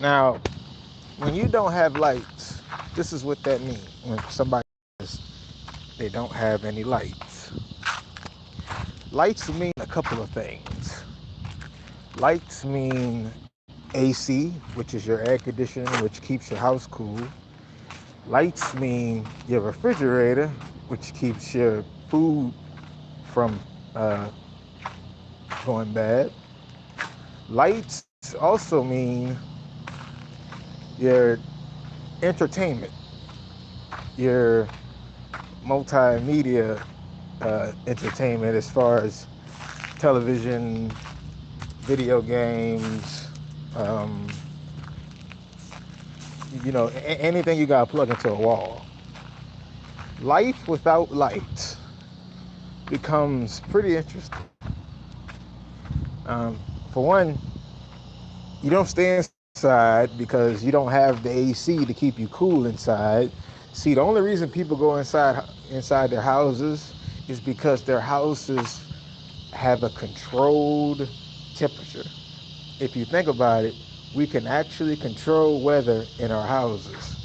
Now, when you don't have lights, this is what that means. When somebody says they don't have any lights, lights mean a couple of things. Lights mean AC, which is your air conditioning, which keeps your house cool. Lights mean your refrigerator, which keeps your food from uh, going bad. Lights also mean your entertainment, your multimedia entertainment, as far as television, video games, um, anything you got to plug into a wall. Life without light becomes pretty interesting. For one, you don't stay inside because you don't have the AC to keep you cool inside. See, the only reason people go inside their houses is because their houses have a controlled temperature. If you think about it, we can actually control weather in our houses.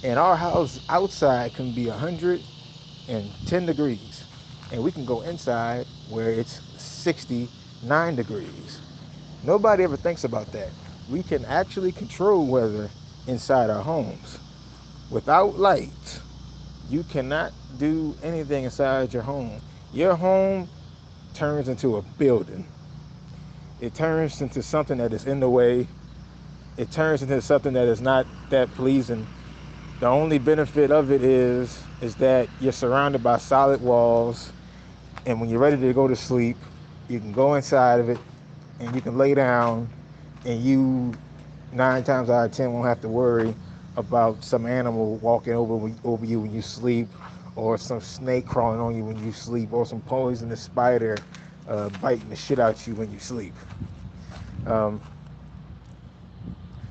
And our house outside can be 110 degrees. And we can go inside where it's 69 degrees. Nobody ever thinks about that. We can actually control weather inside our homes. Without light, you cannot do anything inside your home. Your home turns into a building. It turns into something that is in the way. It turns into something that is not that pleasing. The only benefit of it is that you're surrounded by solid walls, and when you're ready to go to sleep, you can go inside of it and you can lay down, and you 9 times out of 10 won't have to worry about some animal walking over you when you sleep, or some snake crawling on you when you sleep, or some poisonous spider biting the shit out you when you sleep. Um,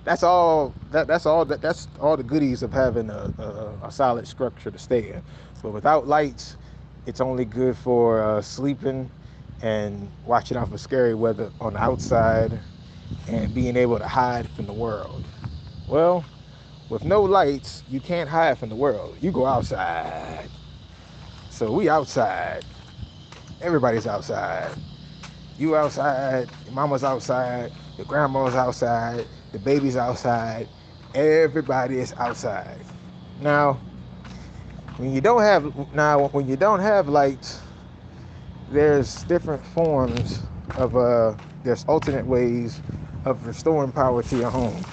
that's all the goodies of having a solid structure to stay in. But without lights, it's only good for sleeping and watching out for scary weather on the outside and being able to hide from the world. Well, with no lights, you can't hide from the world. You go outside. So we outside. Everybody's outside. You outside, your mama's outside, your grandma's outside, the baby's outside. Everybody is outside. Now, when you don't have lights, there's different forms of there's alternate ways of restoring power to your home.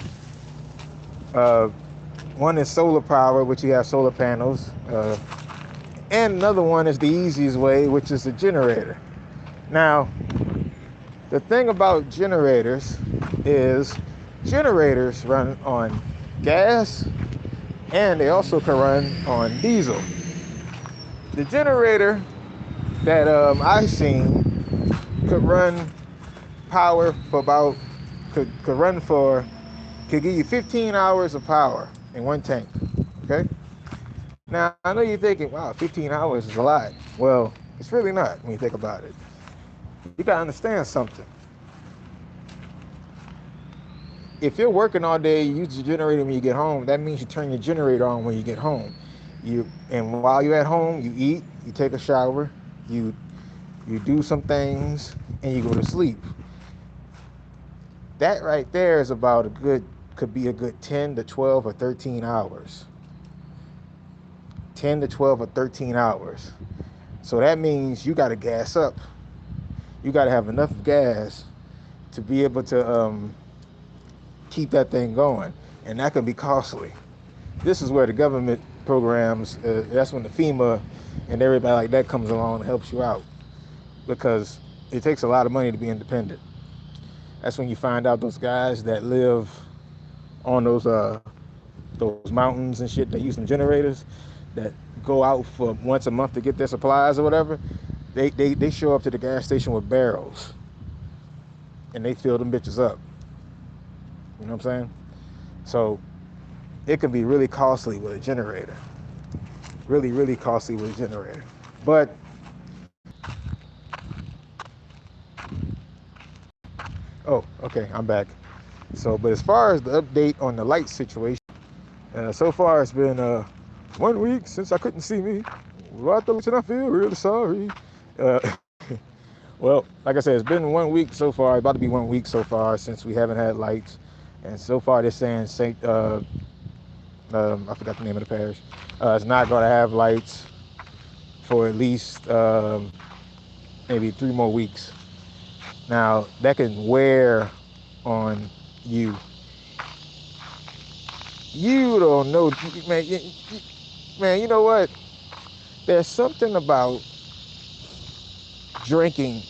Uh, One is solar power, which you have solar panels, and another one is the easiest way, which is a generator. Now, the thing about is generators run on gas, and they also can run on diesel. The generator that I've seen could run power for about could run for could give you 15 hours of power in one tank. Okay. Now I know you're thinking, wow, 15 hours is a lot. Well, it's really not when you think about it. You gotta understand something. If you're working all day, you use your generator when you get home. That means you turn your generator on when you get home. And while you're at home, you eat, you take a shower, you you do some things, and you go to sleep. That right there is about a good could be a good 10 to 12 or 13 hours. 10 to 12 or 13 hours. So that means you got to gas up. You got to have enough gas to be able to keep that thing going, and that can be costly. This is where the government programs, that's when the FEMA and everybody like that comes along and helps you out, because it takes a lot of money to be independent. That's when you find out those guys that live on those mountains and shit that use some generators that go out for once a month to get their supplies or whatever. They show up to the gas station with barrels and they fill them bitches up. You know what I'm saying? So it can be really costly with a generator. Really, really costly with a generator. But oh, okay, I'm back. So, but as far as the update on the light situation, so far it's been 1 week since I couldn't see me. Without the lights, and I feel really sorry. Uh, well, like I said, it's been 1 week so far. About to be 1 week so far since we haven't had lights, and so far they're saying I forgot the name of the parish. It's not going to have lights for at least maybe 3 more weeks. Now that can wear on you. You don't know, man. Man, you know what? There's something about drinking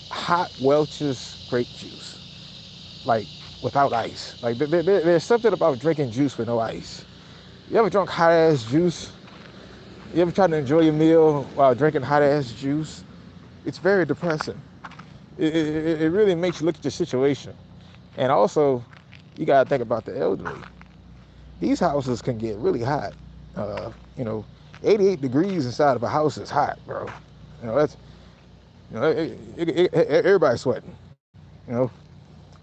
hot Welch's grape juice, like without ice. Like there's something about drinking juice with no ice. You ever drunk hot ass juice? You ever tried to enjoy your meal while drinking hot ass juice? It's very depressing. It really makes you look at your situation. And also, you gotta think about the elderly. These houses can get really hot. Uh, you know, 88 degrees inside of a house is hot, bro. That's everybody's sweating. You know,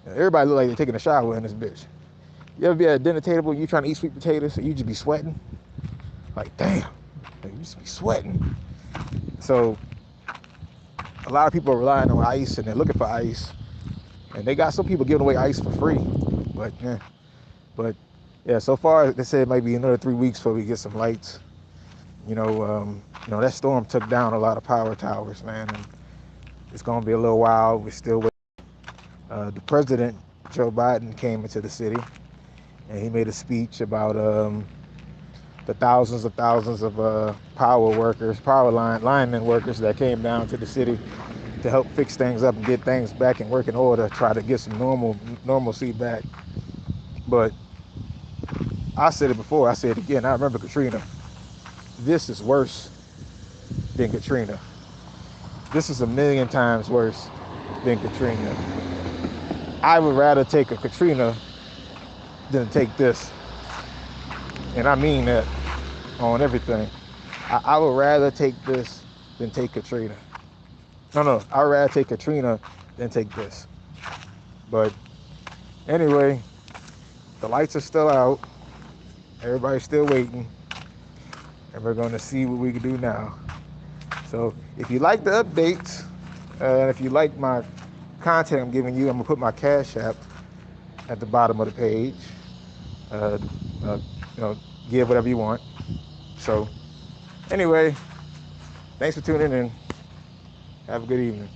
everybody look like they're taking a shower in this bitch. You ever be at a dinner table, you trying to eat sweet potatoes, and you just be sweating? Like, damn, you just be sweating. So, a lot of people are relying on ice, and they're looking for ice, and they got some people giving away ice for free. But yeah, so far they said it might be another 3 weeks before we get some lights. That storm took down a lot of power towers, man, and it's gonna be a little while. We're still waiting. The president, Joe Biden, came into the city, and he made a speech about the thousands of power lineman workers that came down to the city to help fix things up and get things back in working order, try to get some normalcy back. But I said it before, I said it again. I remember Katrina. This is worse than Katrina. This is a million times worse than Katrina. I would rather take a Katrina than take this. And I mean that on everything. I would rather take this than take Katrina. No, I would rather take Katrina than take this. But anyway, the lights are still out. Everybody's still waiting. And we're going to see what we can do now. So if you like the updates, if you like my content I'm giving you, I'm going to put my Cash App at the bottom of the page. Give whatever you want. So anyway, thanks for tuning in. Have a good evening.